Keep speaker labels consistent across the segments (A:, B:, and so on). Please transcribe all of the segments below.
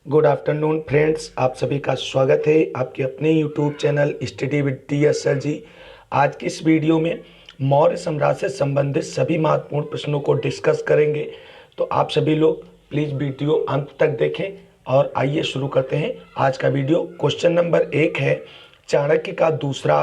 A: Good afternoon friends, आप सभी का स्वागत है आपके अपने YouTube channel study with TS sir ji. आज की इस वीडियो में मौर्य साम्राज्य से संबंधित सभी महत्वपूर्ण प्रश्नों को डिस्कस करेंगे। तो आप सभी लोग प्लीज़ वीडियो अंत तक देखें और आइए शुरू करते हैं आज का वीडियो। क्वेश्चन नंबर 1 है, चाणक्य का दूसरा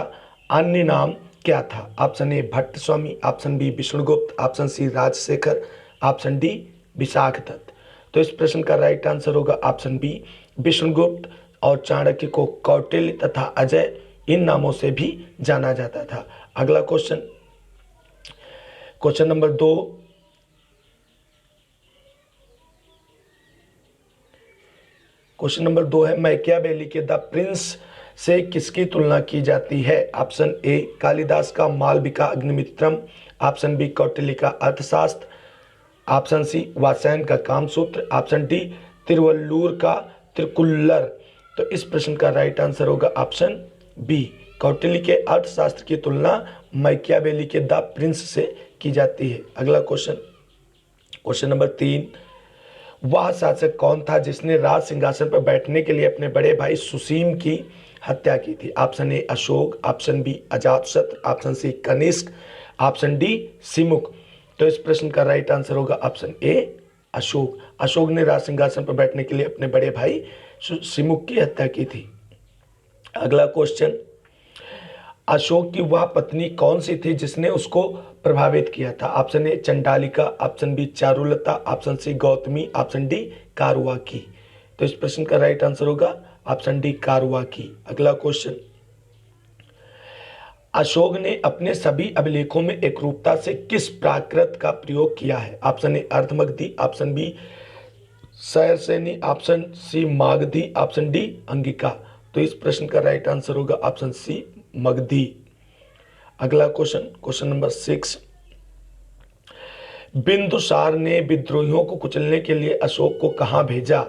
A: अन्य नाम क्या था? Option A Bhatt Swami, option B Vishnugupta, option C Rajshekhar, option D Vishakhadatta. तो इस प्रश्न का राइट आंसर होगा ऑप्शन बी विष्णुगुप्त। और चाणक्य को कौटिल्य तथा अजय इन नामों से भी जाना जाता था। अगला question, question number 2, question number 2 है, मैकियावेली के द प्रिंस से किसकी तुलना की जाती है? ऑप्शन ए कालिदास का मालविका अग्निमित्रम, ऑप्शन बी कौटिल्य का अर्थशास्त्र, ऑप्शन सी वात्स्यायन का कामसूत्र, ऑप्शन डी तिरुवल्लुवर का त्रिकुल्लर। तो इस प्रश्न का राइट आंसर होगा ऑप्शन बी, कौटिल्य के अर्थशास्त्र की तुलना मैकियावेली के द प्रिंस से की जाती है। अगला क्वेश्चन, क्वेश्चन नंबर 3, वह शासक कौन था जिसने राज सिंहासन पर बैठने के लिए अपने बड़े भाई सुसीम की हत्या की थी? Option A Ashoka, option B Ajatashatru, option C Kanishka, option D Simuka. तो इस प्रश्न का राइट आंसर होगा ऑप्शन ए अशोक। अशोक ने राज सिंहासन पर बैठने के लिए अपने बड़े भाई सिमुक की हत्या की थी। अगला क्वेश्चन, अशोक की वह पत्नी कौन सी थी जिसने उसको प्रभावित किया था? Option A Chandalika, option B Charulata, option C Gautami, option D Karuaki. तो इस प्रश्न का राइट आंसर होगा ऑप्शन डी कारुआकी। अगला क्वेश्चन, अशोक ने अपने सभी अभिलेखों में एकरूपता से किस प्राकृत का प्रयोग किया है? Option A Ardhamagadhi, option B Shauraseni, option C Magadhi, option D Angika. तो इस प्रश्न का राइट आंसर होगा ऑप्शन सी मगधी। अगला क्वेश्चन, क्वेश्चन नंबर 6, बिंदुसार ने विद्रोहियों को कुचलने के लिए अशोक को कहां भेजा?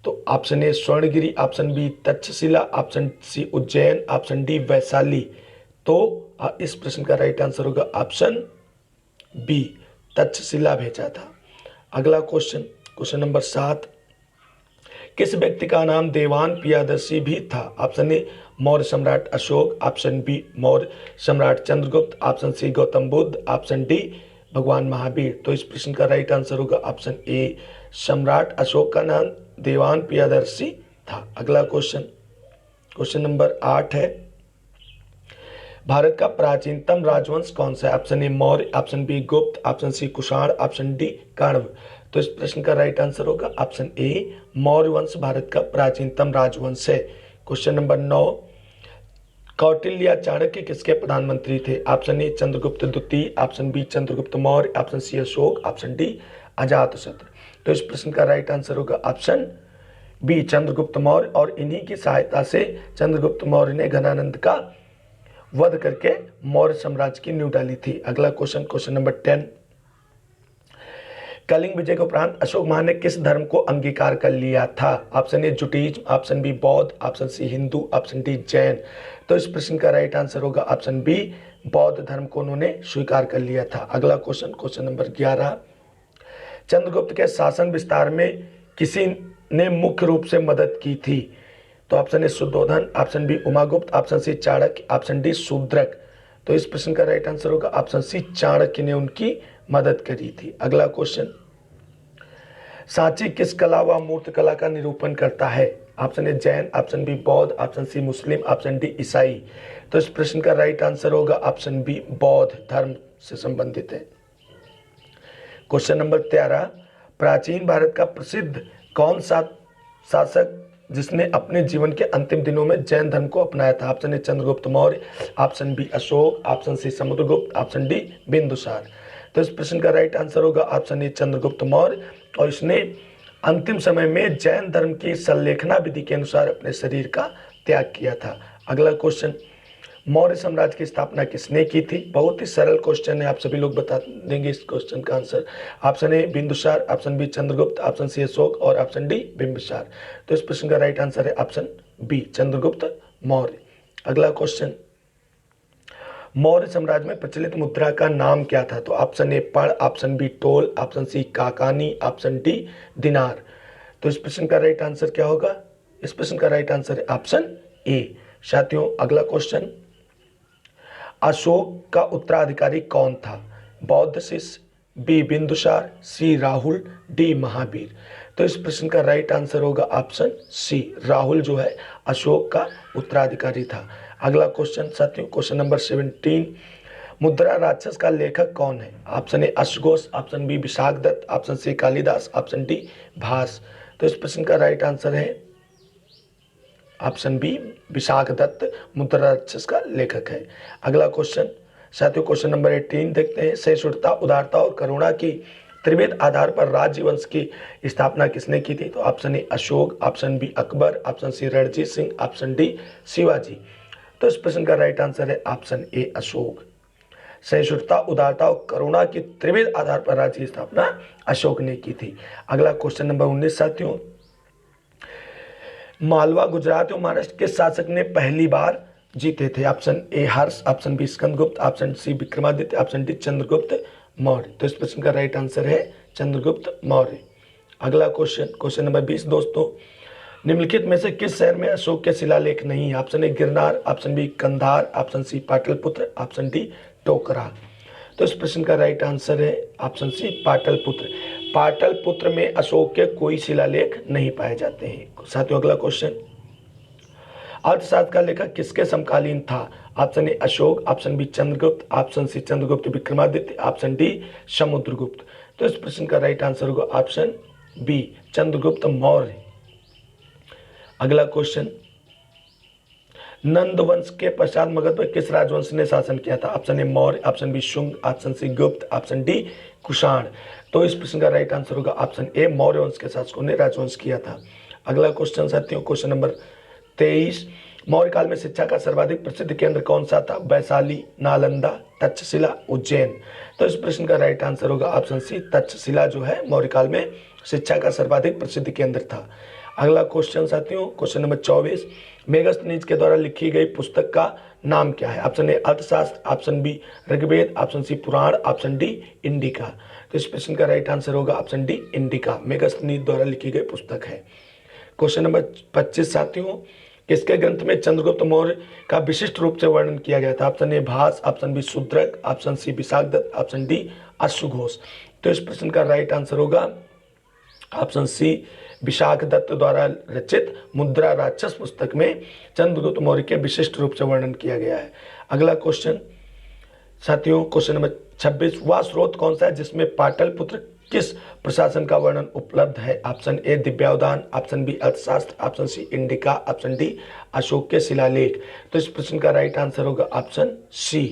A: तो option A Suvarnagiri, option B Takshashila, option C Ujjain, option D Vaishali. तो इस प्रश्न का राइट आंसर होगा ऑप्शन बी तक्षशिला भेजा था। अगला क्वेश्चन, क्वेश्चन नंबर 7, किस व्यक्ति का नाम देवान पियादर्शी भी था? ऑप्शन ए मौर्य सम्राट अशोक, ऑप्शन बी मौर्य सम्राट Chandragupta, option C Gautam Buddha, option D भगवान महावीर। तो इस प्रश्न का राइट आंसर होगा ऑप्शन ए सम्राट अशोक का नाम देवान पियादर्शी था। अगला क्वेश्चन, क्वेश्चन नंबर 8 है, भारत का प्राचीनतम राजवंश कौन सा है? Option A Maurya, option B Gupta, option C Kushan, option D Kanva. तो इस प्रश्न का राइट आंसर होगा ऑप्शन ए मौर्य वंश भारत का प्राचीनतम राजवंश है। क्वेश्चन नंबर 9, कौटिल्य या चाणक्य किसके प्रधानमंत्री थे? ऑप्शन ए चंद्रगुप्त द्वितीय, option B Chandragupta Maurya, option C Ashoka, option D Ajatashatru. तो इस प्रश्न का राइट आंसर होगा ऑप्शन बी चंद्रगुप्त मौर्य। और इन्हीं की सहायता से चंद्रगुप्त मौर्य ने घनानंद का वध करके मौर्य साम्राज्य की नींव डाली थी। अगला क्वेश्चन, क्वेश्चन नंबर 10, कलिंग विजय के उपरांत अशोक महान ने किस धर्म को अंगीकार कर लिया था? Option A Judaism, option B बौद्ध, option C Hindu, option D Jain. तो इस प्रश्न का राइट आंसर होगा ऑप्शन बी बौद्ध धर्म को उन्होंने स्वीकार कर लिया था। अगला क्वेश्चन, क्वेश्चन नंबर 11, चंद्रगुप्त के शासन विस्तार में किसी ने मुख्य रूप से मदद की थी? तो option A Shuddhodana, option B Umagupta, option C Chanakya, option D Shudraka. तो इस प्रश्न का राइट आंसर होगा ऑप्शन सी चाणक्य ने उनकी मदद करी थी। अगला क्वेश्चन, सांची किस कला व मूर्त कला का निरूपण करता है? Option A Jain, option B बौद्ध, option C Muslim, option D ईसाई। तो इस प्रश्न का राइट आंसर होगा ऑप्शन बी बौद्ध धर्म से संबंधित है। क्वेश्चन नंबर 13, प्राचीन भारत का प्रसिद्ध कौन सा शासक जिसने अपने जीवन के अंतिम दिनों में जैन धर्म को अपनाया था? Option A Chandragupta Maurya, option B Ashoka, option C Samudragupta, option D Bindusara. तो इस प्रश्न का राइट आंसर होगा ऑप्शन ए चंद्रगुप्त मौर्य। और इसने अंतिम समय में जैन धर्म की संलेखना विधि के अनुसार अपने शरीर का त्याग किया था। अगला क्वेश्चन, मौर्य साम्राज्य की स्थापना किसने की थी? बहुत ही सरल क्वेश्चन है, आप सभी लोग बता देंगे इस क्वेश्चन का answer. Option A Bindusara, option B Chandragupta, option C Ashoka और ऑप्शन डी बिंबिसार। तो इस प्रश्न का राइट आंसर है ऑप्शन बी चंद्रगुप्त मौर्य। अगला क्वेश्चन, मौर्य साम्राज्य में प्रचलित मुद्रा का नाम क्या था? तो ऑप्शन ए पण, ऑप्शन बी टोल, ऑप्शन सी काकानी, ऑप्शन डी दिनार। तो इस प्रश्न का राइट आंसर क्या होगा? इस प्रश्न का राइट आंसर है ऑप्शन ए। साथियों अगला क्वेश्चन, अशोक का उत्तराधिकारी कौन था? बौद्ध शिष्य, बी बिंदुसार, सी राहुल, डी महावीर। तो इस प्रश्न का राइट आंसर होगा ऑप्शन सी, राहुल जो है अशोक का उत्तराधिकारी था। अगला क्वेश्चन साथियों, क्वेश्चन नंबर 17, मुद्रा राक्षस का लेखक कौन है? ऑप्शन ए अश्वघोष, option B Vishakhadatta, option C Kalidasa, option D Bhasa. तो इस प्रश्न का राइट आंसर है option B, Vishakhadatta Mudrarakshasa का लेखक है। अगला क्वेश्चन साथियों, क्वेश्चन नंबर 18 देखते हैं। सहिष्णुता, उदारता और करुणा की त्रिवेद आधार पर राज्य वंश की स्थापना किसने की थी? तो option A Ashoka, option B Akbar, option C Ranjit Singh, option D Shivaji. तो इस प्रश्न का राइट आंसर है ऑप्शन ए अशोक। सहिष्णुता, उदारता और करुणा की त्रिवेद आधार पर राज्य की स्थापना अशोक ने की थी। अगला क्वेश्चन नंबर 19 साथियों, मालवा, गुजरात और महाराष्ट्र के शासक ने पहली बार जीते थे? Option A Harsha, option B Skandagupta, option C Vikramaditya, option D Chandragupta Maurya. तो इस प्रश्न का राइट आंसर है चंद्रगुप्त मौर्य। अगला क्वेश्चन, क्वेश्चन नंबर 20 दोस्तों, निम्नलिखित में से किस शहर में अशोक के शिलालेख नहीं है? Option A Girnar, option B Kandahar, option C Pataliputra, option D Tokra. तो इस प्रश्न का राइट आंसर है ऑप्शन सी पाटलिपुत्र। पाटलिपुत्र में अशोक के कोई शिलालेख नहीं पाए जाते हैं। साथियों अगला क्वेश्चन, अर्थशास्त्र का लेखक किसके समकालीन था? Option A Ashoka, option B Chandragupta, option C Chandragupta Vikramaditya, option D Samudragupta. तो इस प्रश्न का राइट आंसर होगा ऑप्शन बी, चंद्रगुप्त मौर्य। अगला क्वेश्चन, नंद वंश के पश्चात मगध पर किस राजवंश ने शासन किया था? Option A Maurya, option B Shunga, option C Gupta, option D Kushan. तो इस प्रश्न का राइट आंसर होगा ऑप्शन ए, मौर्य वंश के शासकों ने राजवंश किया था। अगला क्वेश्चन साथियों, क्वेश्चन नंबर 23, मौर्य काल में शिक्षा का सर्वाधिक प्रसिद्ध केंद्र कौन सा था? वैशाली, नालंदा, तक्षशिला, उज्जैन। तो इस प्रश्न का राइट आंसर होगा ऑप्शन सी, तक्षशिला जो है मौर्य काल में शिक्षा का सर्वाधिक प्रसिद्ध केंद्र था। अगला क्वेश्चन साथियों, क्वेश्चन नंबर 24, मेगस्थनीज के द्वारा लिखी गई पुस्तक का नाम क्या है? Option A Arthashastra, option B Rigveda, option C Purana, option D Indica. तो इस प्रश्न का राइट आंसर होगा ऑप्शन डी इंडिका, मेगस्थनीज द्वारा लिखी गई पुस्तक है। क्वेश्चन नंबर 25 साथियों, किसके ग्रंथ में चंद्रगुप्त मौर्य का विशिष्ट रूप से वर्णन किया गया था? Option A Bhasa, option B Shudraka, option C Vishakhadatta, option D अश्वघोष। तो इस प्रश्न का राइट आंसर होगा ऑप्शन सी, विशाखदत्त द्वारा रचित मुद्रा राक्षस पुस्तक में चंद्रगुप्त मौर्य के विशिष्ट रूप से वर्णन किया गया है। अगला क्वेश्चन साथियों, क्वेश्चन नंबर 26, वह स्रोत कौन सा है जिसमें पाटलिपुत्र किस प्रशासन का वर्णन उपलब्ध है? Option A Divyavadana, option B Arthashastra, option C Indica, option D Ashoka के शिलालेख। तो इस प्रश्न का राइट आंसर होगा ऑप्शन सी,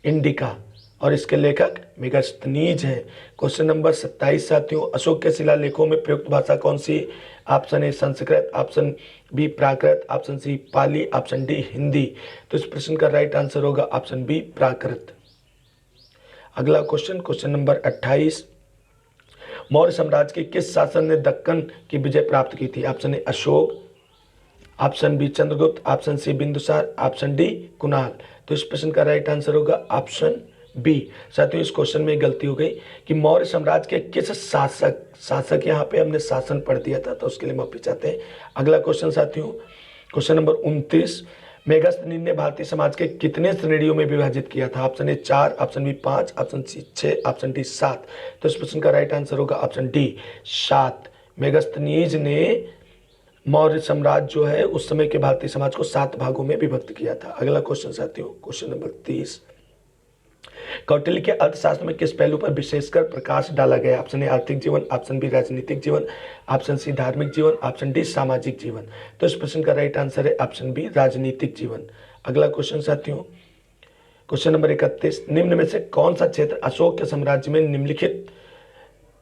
A: इंडिका, और इसके लेखक मेगस्थनीज है। क्वेश्चन नंबर 27 साथियों, अशोक के शिलालेखों में प्रयुक्त भाषा कौन सी? Option A Sanskrit, option B Prakrit, option C Pali, option D Hindi. तो इस प्रश्न का राइट आंसर होगा ऑप्शन बी प्राकृत। अगला क्वेश्चन, क्वेश्चन नंबर 28, मौर्य साम्राज्य के किस शासन ने दक्कन की विजय प्राप्त की थी? Option A Ashoka, option B Chandragupta, option C Bindusara, option D Kunal. तो इस प्रश्न का राइट आंसर होगा ऑप्शन बी। साथियों इस क्वेश्चन में गलती हो गई कि मौर्य साम्राज्य के किस शासक यहाँ पे हमने शासन पढ़ दिया था, तो उसके लिए माफी चाहते हैं। अगला क्वेश्चन साथियों, क्वेश्चन नंबर 29, मेगस्थनीज ने भारतीय समाज के कितने श्रेणियों में विभाजित किया था? Option A 4, option B 5, option C 6, option D 7। तो इस प्रश्न का राइट आंसर होगा ऑप्शन डी 7। मेगस्थनीज ने मौर्य साम्राज्य जो है उस समय के भारतीय समाज को 7 भागों में विभक्त किया था। अगला क्वेश्चन साथियों, क्वेश्चन नंबर 30, कौटिल्य के अर्थशास्त्र में किस पहलू पर विशेषकर प्रकाश डाला गया? ऑप्शन ए आर्थिक जीवन, ऑप्शन बी राजनीतिक जीवन, ऑप्शन सी धार्मिक जीवन, ऑप्शन डी सामाजिक जीवन। तो इस प्रश्न का राइट आंसर है ऑप्शन बी राजनीतिक जीवन। अगला क्वेश्चन साथियों, क्वेश्चन नंबर 31, निम्न में से कौन सा क्षेत्र अशोक के साम्राज्य में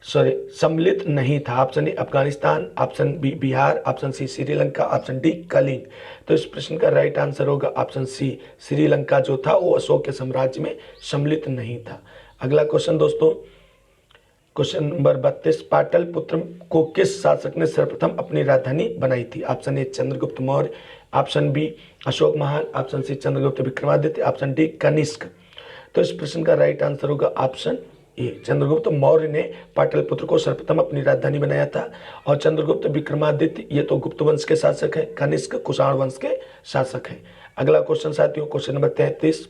A: सम्मिलित नहीं था? Option A Afghanistan, option B Bihar, option C Sri Lanka, option D Kalinga. तो इस प्रश्न का राइट आंसर होगा ऑप्शन सी, श्रीलंका जो था वो अशोक के साम्राज्य में सम्मिलित नहीं था। अगला क्वेश्चन दोस्तों, क्वेश्चन नंबर 32, पाटलिपुत्र को किस शासक ने सर्वप्रथम अपनी राजधानी बनाई थी? Option A Chandragupta Maurya, option B Ashoka महान, option C Chandragupta Vikramaditya, option D Kanishka. तो इस प्रश्न का राइट आंसर होगा ऑप्शन ए चंद्रगुप्त मौर्य ने पाटलिपुत्र को सर्वप्रथम अपनी राजधानी बनाया था। और चंद्रगुप्त विक्रमादित्य ये तो गुप्त वंश के शासक है, कनिष्क कुषाण वंश के शासक है। अगला क्वेश्चन साथियों, क्वेश्चन नंबर 33,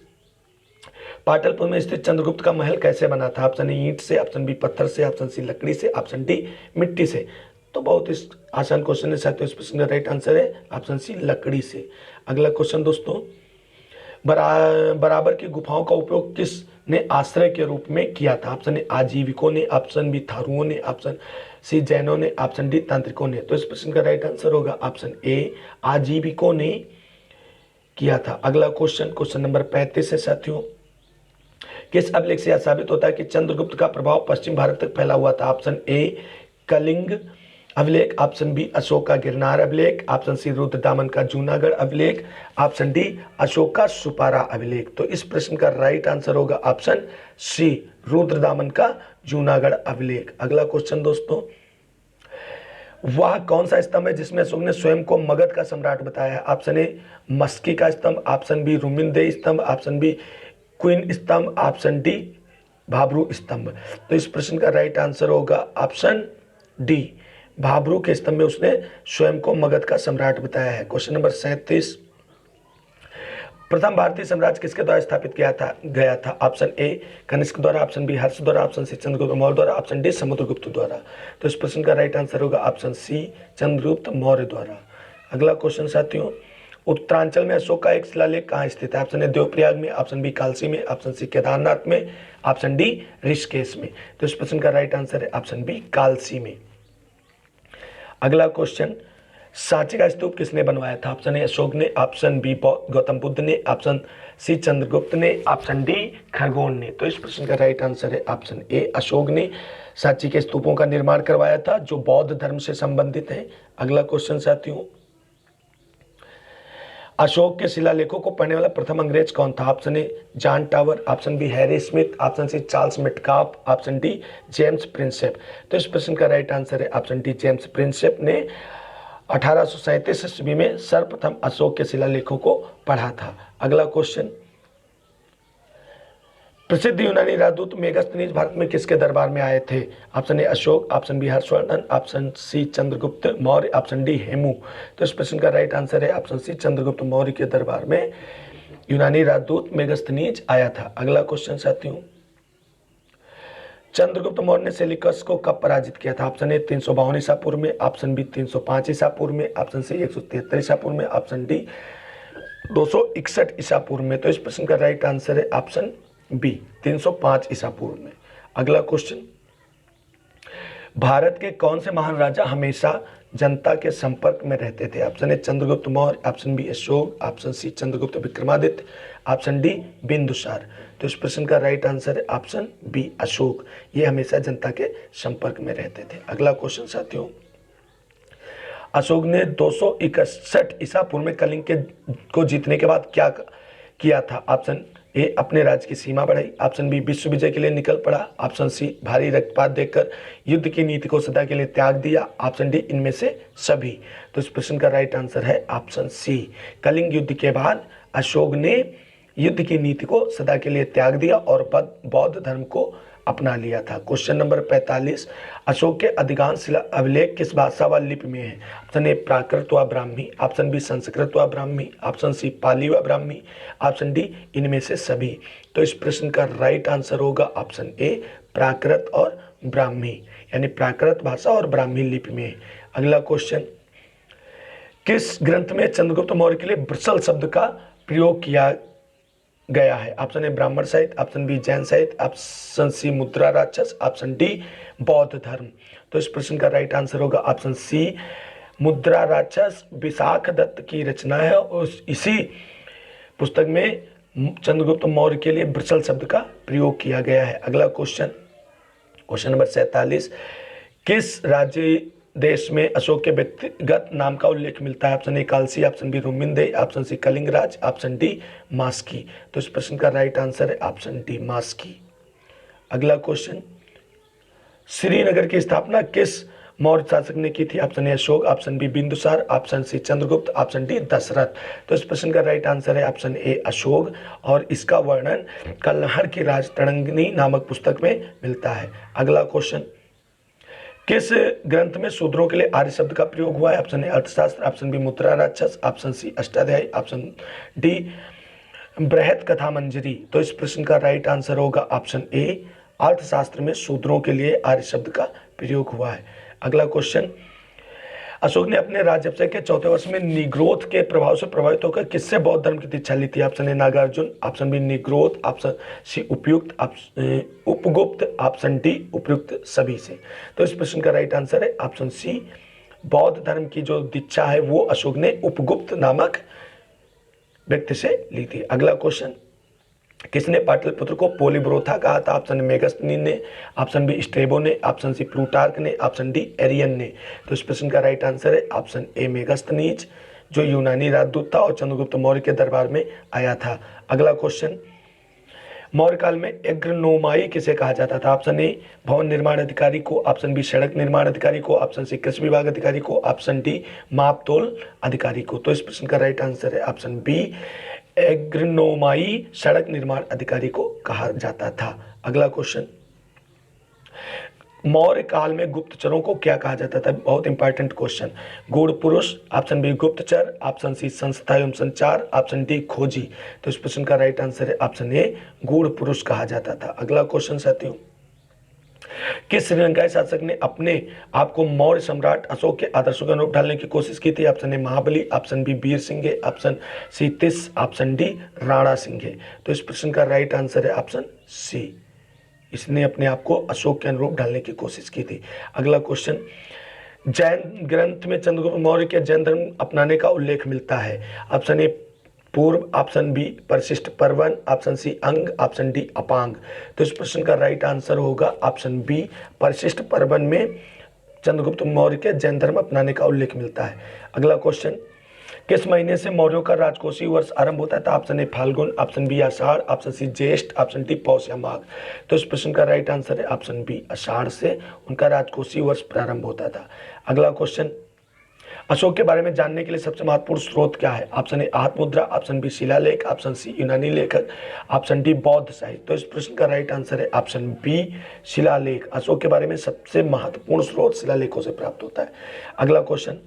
A: पाटलिपुत्र में स्थित चंद्रगुप्त का महल कैसे बना था? ऑप्शन ए ईंट से, ऑप्शन बी पत्थर से, ऑप्शन सी लकड़ी से, ऑप्शन डी मिट्टी से। तो बहुत ही आसान क्वेश्चन है साथियों, इस प्रश्न का राइट आंसर है ऑप्शन सी लकड़ी से। अगला क्वेश्चन दोस्तों, बराबर की गुफाओं का उपयोग किसने आश्रय के रूप में किया था? ऑप्शन ए आजीविकों ने, ऑप्शन बी थारुओं ने, ऑप्शन सी जैनों ने, ऑप्शन डी तांत्रिकों ने। तो इस प्रश्न का राइट आंसर होगा ऑप्शन ए आजीविकों ने किया था। अगला क्वेश्चन, क्वेश्चन नंबर 35 है साथियों, किस अभिलेख से यह साबित होता है कि चंद्रगुप्त का प्रभाव पश्चिम भारत तक फैला हुआ था? ऑप्शन ए कलिंग अभिलेख, ऑप्शन बी अशोक का गिरनार अभिलेख, ऑप्शन सी रुद्रदामन का जूनागढ़ अभिलेख, ऑप्शन डी अशोक का सुपारा अभिलेख। तो इस प्रश्न का राइट आंसर होगा ऑप्शन सी रुद्रदामन का जूनागढ़ अभिलेख। अगला क्वेश्चन दोस्तों, वह कौन सा स्तंभ है जिसमें अशोक ने स्वयं को मगध का सम्राट बताया है? ऑप्शन ए मस्की का स्तंभ, ऑप्शन बी रुमिनदेही स्तंभ, ऑप्शन बी क्वीन स्तंभ, ऑप्शन डी भाब्रू स्तंभ। तो इस प्रश्न का राइट आंसर होगा ऑप्शन डी भाब्रू के स्तंभ में उसने स्वयं को मगध का सम्राट बताया है। क्वेश्चन नंबर 37, प्रथम भारतीय साम्राज्य किसके द्वारा स्थापित गया था? ऑप्शन ए कनिष्क द्वारा, ऑप्शन बी हर्ष द्वारा, ऑप्शन सी चंद्रगुप्त मौर्य द्वारा, ऑप्शन डी समुद्रगुप्त द्वारा। तो इस प्रश्न का राइट आंसर होगा ऑप्शन सी चंद्रगुप्त मौर्य द्वारा। अगला क्वेश्चन साथियों, उत्तरांचल में अशोक का एक शिलालेख कहाँ स्थित है? ऑप्शन ए देवप्रयाग में, ऑप्शन बी कालसी में, ऑप्शन सी केदारनाथ में, ऑप्शन डी ऋषिकेश में। तो इस प्रश्न का राइट आंसर है ऑप्शन बी कालसी में। अगला क्वेश्चन, सांची का स्तूप किसने बनवाया था? ऑप्शन ए अशोक ने, ऑप्शन बी गौतम बुद्ध ने, ऑप्शन सी चंद्रगुप्त ने, ऑप्शन डी खरगोन ने। तो इस प्रश्न का राइट आंसर है ऑप्शन ए अशोक ने सांची के स्तूपों का निर्माण करवाया था जो बौद्ध धर्म से संबंधित है। अगला क्वेश्चन साथियों, अशोक के शिलालेखों को पढ़ने वाला प्रथम अंग्रेज कौन था? Option A John Tower, option B Harry Smith, option C Charles Metcalfe, option D James Prinsep. तो इस प्रश्न का राइट आंसर है ऑप्शन डी जेम्स प्रिंसेप ने 1837 ईस्वी में सर्वप्रथम अशोक के शिलालेखों को पढ़ा था। अगला क्वेश्चन, प्रसिद्ध यूनानी राजदूत मेगास्थनीज भारत में किसके दरबार में आए थे? Option A Ashoka, option B Harshavardhana, option C Chandragupta Maurya, option D Hemu. तो इस प्रश्न का राइट आंसर है ऑप्शन सी चंद्रगुप्त मौर्य के दरबार में यूनानी राजदूत मेगास्थनीज आया था। अगला क्वेश्चन साथियों, चंद्रगुप्त मौर्य ने सेल्यूकस को कब पराजित किया था? ऑप्शन ए 352 ईसा पूर्व में, ऑप्शन बी 305 ईसा पूर्व में, ऑप्शन सी 173 ईसा पूर्व में, ऑप्शन डी 261 ईसा पूर्व में। तो इस प्रश्न का राइट आंसर है ऑप्शन बी 305 ईसा पूर्व में। अगला क्वेश्चन, भारत के कौन से महान राजा हमेशा जनता के संपर्क में रहते थे? Option A Chandragupta Maurya, option B Ashoka, option C Chandragupta Vikramaditya, option D Bindusara. तो इस प्रश्न का राइट आंसर है ऑप्शन बी अशोक, ये हमेशा जनता के संपर्क में रहते थे। अगला क्वेश्चन साथियों, अशोक ने 261 ईसा पूर्व में कलिंग को जीतने के बाद क्या किया था? ऑप्शन ए अपने राज्य की सीमा बढ़ाई, ऑप्शन बी विश्व विजय के लिए निकल पड़ा, ऑप्शन सी भारी रक्तपात देखकर युद्ध की नीति को सदा के लिए त्याग दिया, ऑप्शन डी इनमें से सभी। तो इस प्रश्न का राइट आंसर है ऑप्शन सी कलिंग युद्ध के बाद अशोक ने युद्ध की नीति को सदा के लिए त्याग दिया और बौद्ध धर्म को अपना लिया था। क्वेश्चन नंबर 45, अशोक के अधिकांश अभिलेख किस भाषा व लिपि में है? ऑप्शन ए प्राकृत व ब्राह्मी, ऑप्शन बी संस्कृत व ब्राह्मी, ऑप्शन सी पाली व ब्राह्मी, ऑप्शन डी इनमें से सभी। तो इस प्रश्न का राइट आंसर होगा ऑप्शन ए प्राकृत और ब्राह्मी, यानी प्राकृत भाषा और ब्राह्मी लिपि में। अगला क्वेश्चन, किस ग्रंथ में चंद्रगुप्त मौर्य के लिए ब्रसल शब्द का प्रयोग किया गया है? ऑप्शन ए ब्राह्मण साहित्य, ऑप्शन बी जैन साहित्य, ऑप्शन सी मुद्रा राक्षस, ऑप्शन डी बौद्ध धर्म। तो इस प्रश्न का राइट आंसर होगा ऑप्शन सी मुद्रा राक्षस विशाख दत्त की रचना है और इसी पुस्तक में चंद्रगुप्त मौर्य के लिए ब्रसल शब्द का प्रयोग किया गया है। अगला क्वेश्चन, क्वेश्चन नंबर 47, किस राज्य देश में अशोक के व्यक्तिगत नाम का उल्लेख मिलता है? Option A Kalsi, option B Rummindei, option C Kalingaraj, option D Maski. तो इस प्रश्न का राइट आंसर है ऑप्शन डी मास्की। अगला क्वेश्चन, श्रीनगर की स्थापना किस मौर्य शासक ने की थी? Option A Ashoka, option B Bindusara, option C Chandragupta, option D Dasharatha. तो इस प्रश्न का राइट आंसर है ऑप्शन ए अशोक, और इसका वर्णन कल्हड़ की राजतरंगिणी नामक पुस्तक में मिलता है। अगला क्वेश्चन, किस ग्रंथ में शूद्रों के लिए आर्य शब्द का प्रयोग हुआ है? Option A Arthashastra, option B Mudra Rakshasa, option C Ashtadhyayi, option D Brihat Katha Manjari. तो इस प्रश्न का राइट आंसर होगा ऑप्शन ए अर्थशास्त्र में शूद्रों के लिए आर्य शब्द का प्रयोग हुआ है। अगला क्वेश्चन, अशोक ने अपने राज्याभिषेक के चौथे वर्ष में निग्रोध के प्रभाव से प्रभावित होकर किससे बौद्ध धर्म की दीक्षा ली थी? Option A Nagarjuna, option B Nigrodha, option C उपयुक्त, उपगुप्त, ऑप्शन डी उपयुक्त सभी से। तो इस प्रश्न का राइट आंसर है ऑप्शन सी, बौद्ध धर्म की जो दीक्षा है वो अशोक ने उपगुप्त नामक व्यक्ति से ली थी। अगला क्वेश्चन, किसने पाटलिपुत्र को पोलिब्रोथा कहा था? ऑप्शन ए मेगस्थनी ने, ऑप्शन बी स्ट्रेबो ने, ऑप्शन सी प्लूटार्क ने, ऑप्शन डी एरियन ने। तो इस प्रश्न का राइट आंसर है ऑप्शन ए मेगस्थनीज, जो यूनानी राजदूत था और चंद्रगुप्त मौर्य के दरबार में आया था। अगला क्वेश्चन, मौर्य काल में एग्रनोमाई किसे कहा जाता था? ऑप्शन ए भवन निर्माण अधिकारी को, ऑप्शन बी सड़क निर्माण अधिकारी को, ऑप्शन सी कृषि विभाग अधिकारी को, ऑप्शन डी मापतोल अधिकारी को। तो इस प्रश्न का राइट आंसर है ऑप्शन बी एग्रनोमाई सड़क निर्माण अधिकारी को कहा जाता था। अगला क्वेश्चन, मौर्य काल में गुप्तचरों को क्या कहा जाता था? बहुत इंपॉर्टेंट क्वेश्चन। गूढ़ पुरुष, ऑप्शन बी गुप्तचर, ऑप्शन सी संस्था एवं संचार, ऑप्शन डी खोजी। तो इस प्रश्न का राइट आंसर है ऑप्शन ए गूढ़ पुरुष कहा जाता था। अगला क्वेश्चन साथियों, किस श्रीलंकाई शासक ने अपने आप को मौर्य सम्राट अशोक के आदर्शों के अनुरूप ढालने की कोशिश की थी? Option A Mahabali, option B Veer Singh, option C Tissa, option D Rana Singh. तो इस प्रश्न का राइट आंसर है ऑप्शन सी, इसने अपने आप को अशोक के अनुरूप ढालने की कोशिश की थी। अगला क्वेश्चन, जैन ग्रंथ में चंद्रगुप्त मौर्य के जैन धर्म अपनाने का उल्लेख मिलता है? ऑप्शन ए पूर्व, ऑप्शन बी परिशिष्ट पर्वन, ऑप्शन सी अंग, ऑप्शन डी अपांग। तो इस प्रश्न का राइट आंसर होगा ऑप्शन बी परिशिष्ट पर्वन में चंद्रगुप्त मौर्य के जैन धर्म अपनाने का उल्लेख मिलता है। अगला क्वेश्चन, किस महीने से मौर्यों का राजकोषीय वर्ष आरंभ होता था? Option A Phalgun, option B Ashadh, option C Jyeshtha, option D पौष या माघ। तो इस प्रश्न का राइट आंसर है ऑप्शन बी आषाढ़ से उनका राजकोषीय वर्ष प्रारंभ होता था। अगला क्वेश्चन, अशोक के बारे में जानने के लिए सबसे महत्वपूर्ण स्रोत क्या है? ऑप्शन ए हाथ मुद्रा, ऑप्शन बी शिलालेख, ऑप्शन सी यूनानी लेखक, ऑप्शन डी बौद्ध साहित्य। तो इस प्रश्न का राइट आंसर है ऑप्शन बी शिलालेख। अशोक के बारे में सबसे महत्वपूर्ण स्रोत शिलालेखों से प्राप्त होता है। अगला क्वेश्चन,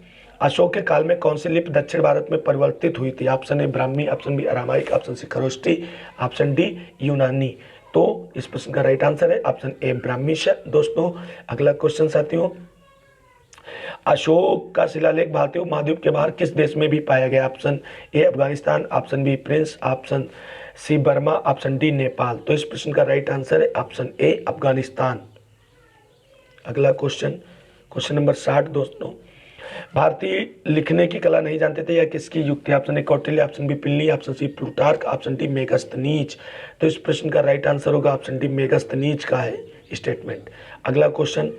A: अशोक के काल में कौन सी लिपि दक्षिण भारत में परिवर्तित हुई थी? Option A Brahmi, option B Aramaic, option C Kharoshthi, option D यूनानी। तो इस प्रश्न का राइट आंसर है ऑप्शन ए ब्राह्मी। दोस्तों अगला क्वेश्चन साथियों, अशोक का शिलालेख भारतीय उपमहाद्वीप के बाहर किस देश में भी पाया गया? Option A Afghanistan, option B prince, option C Burma, option D Nepal. तो इस प्रश्न का राइट आंसर है ऑप्शन ए अफगानिस्तान। अगला क्वेश्चन, क्वेश्चन नंबर 60 दोस्तों, भारतीय लिखने की कला नहीं जानते थे, या किसकी युक्ति? Option A Kautilya, option B Pliny, option C Plutarch, option D Megasthenes. तो इस प्रश्न का राइट आंसर होगा ऑप्शन डी मेगस्थनीज का है स्टेटमेंट। अगला क्वेश्चन,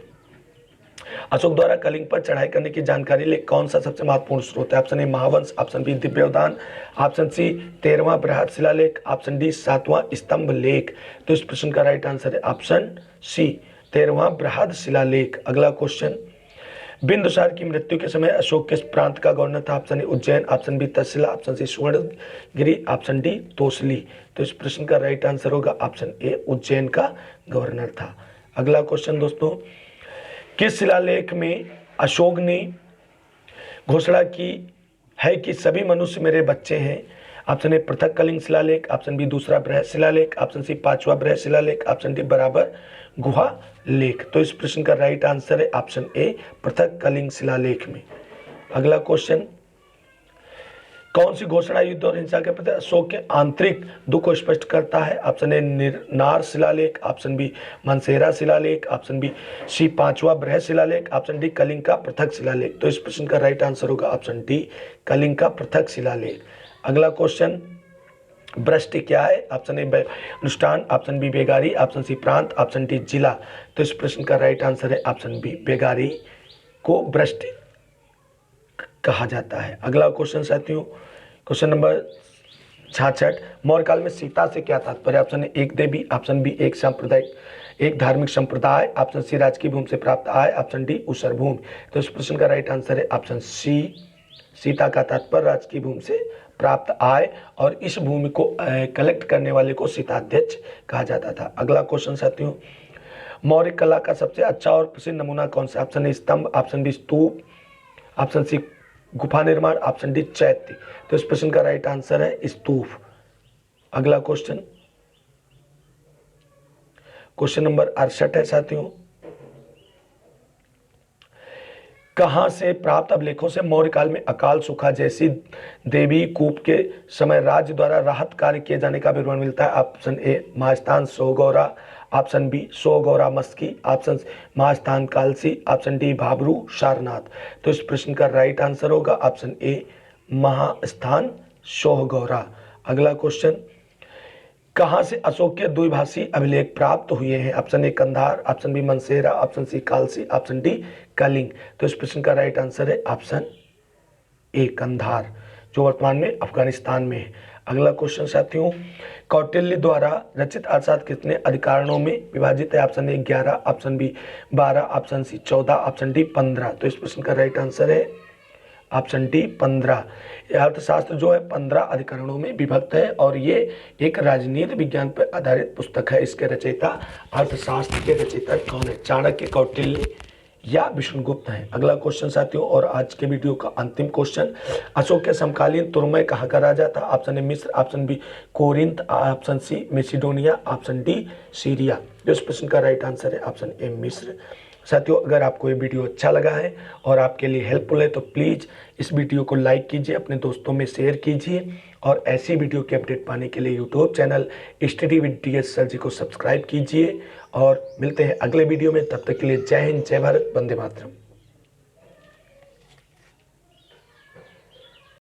A: अशोक द्वारा कलिंग पर चढ़ाई करने की जानकारी ले कौन सा सबसे महत्वपूर्ण स्रोत है? Option A Mahavamsa, option B Divyavadana, option C 13वां बृहद शिलालेख, ऑप्शन डी 7वां स्तंभ लेख। तो इस प्रश्न का राइट आंसर है ऑप्शन सी 13वां बृहद शिलालेख। अगला क्वेश्चन, बिंदुसार की मृत्यु के समय अशोक किस प्रांत का गवर्नर था? Option A Ujjain, option B Takshashila, option C Suvarnagiri, option D Tosali. तो इस प्रश्न का राइट आंसर होगा ऑप्शन ए उज्जैन का गवर्नर था। अगला क्वेश्चन दोस्तों, किस शिलालेख में अशोक ने घोषणा की है कि सभी मनुष्य मेरे बच्चे हैं? ऑप्शन ए पृथक कलिंग शिलालेख, ऑप्शन बी दूसरा बृहद शिलालेख, ऑप्शन सी 5वां बृहद शिलालेख, ऑप्शन डी बराबर गुहा लेख। तो इस प्रश्न का राइट आंसर है ऑप्शन ए पृथक कलिंग शिलालेख में। अगला क्वेश्चन, कौन सी घोषणा युद्ध और हिंसा के प्रति अशोक के आंतरिक दुख को स्पष्ट करता है? ऑप्शन ए नार शिलालेख, ऑप्शन बी मनसेरा शिलालेख, ऑप्शन बी सी 5वां बृहद शिलालेख, ऑप्शन डी कलिंग का पृथक शिलालेख। तो इस प्रश्न का राइट आंसर होगा ऑप्शन डी कलिंग का पृथक शिलालेख। अगला क्वेश्चन, वृष्टि क्या है? ऑप्शन ए अनुष्ठान, ऑप्शन बी बेगारी, ऑप्शन सी प्रांत, ऑप्शन डी जिला। तो इस प्रश्न का राइट आंसर है ऑप्शन बी बेगारी को वृष्टि कहा जाता है। अगला क्वेश्चन साथियों, क्वेश्चन नंबर 66, मौर्य काल में सीता से क्या तात्पर्य? ऑप्शन ए एक देवी, ऑप्शन बी एक सांप्रदायिक एक धार्मिक संप्रदाय, ऑप्शन सी राजकीय भूमि से प्राप्त आय, ऑप्शन डी ऊसर भूमि। तो इस प्रश्न का राइट आंसर है ऑप्शन सी, सीता का तात्पर्य राजकीय भूमि से प्राप्त आय, और इस भूमि को कलेक्ट करने वाले को सीताध्यक्ष कहा जाता था। अगला क्वेश्चन साथियों, मौर्य कला का सबसे अच्छा और प्रसिद्ध नमूना कौन सा? ऑप्शन ए स्तंभ, ऑप्शन बी स्तूप, ऑप्शन सी गुफा निर्माण, ऑप्शन डी चैत्य। तो इस प्रश्न का राइट आंसर है स्तूप। अगला क्वेश्चन, क्वेश्चन नंबर 68 है साथियों, कहां से प्राप्त अभिलेखों से मौर्य काल में अकाल सूखा जैसी देवी कूप के समय राज्य द्वारा राहत कार्य किए जाने का विवरण मिलता है? Option A Mahasthan Sohgaura, option B Sohgaura Maski, option C Mahasthan Kalsi, option D Bhabru Sarnath. तो इस प्रश्न का राइट आंसर होगा ऑप्शन ए महास्थान सोहगौरा। अगला क्वेश्चन, कहां से अशोक के द्विभाषी अभिलेख प्राप्त हुए हैं? Option A Kandahar, option B Mansehra, option C Kalsi, option D Kalinga. तो इस प्रश्न का राइट आंसर है ऑप्शन ए कंधार, जो वर्तमान में अफगानिस्तान में है। अगला क्वेश्चन साथियों, कौटिल्य द्वारा रचित अर्थशास्त्र कितने अधिकरणों में विभाजित है? Option A 11, option B 12, option C 14, option D 15। तो इस प्रश्न का राइट आंसर है ऑप्शन डी 15। अर्थशास्त्र जो है 15 अधिकरणों में विभक्त है और ये एक राजनीति विज्ञान पर आधारित पुस्तक है। इसके रचयिता, अर्थशास्त्र के रचयिता कौन है? चाणक्य, कौटिल्य या विष्णुगुप्त हैं। अगला क्वेश्चन साथियों, और आज के वीडियो का अंतिम क्वेश्चन, अशोक के समकालीन तुर्मय कहाँ का राजा था? ऑप्शन ए मिस्र, option B Corinth, option C Macedonia, option D Syria. तो इस प्रश्न का राइट आंसर है ऑप्शन ए मिस्र। साथियों, अगर आपको ये वीडियो अच्छा लगा है और आपके लिए हेल्पफुल है तो प्लीज़ इस वीडियो को लाइक कीजिए, अपने दोस्तों में शेयर कीजिए, और ऐसी वीडियो की अपडेट पाने के लिए YouTube channel study with DS sir ji को सब्सक्राइब कीजिए। और मिलते हैं अगले वीडियो में, तब तक के लिए जय हिंद, जय भारत, वंदे मातरम।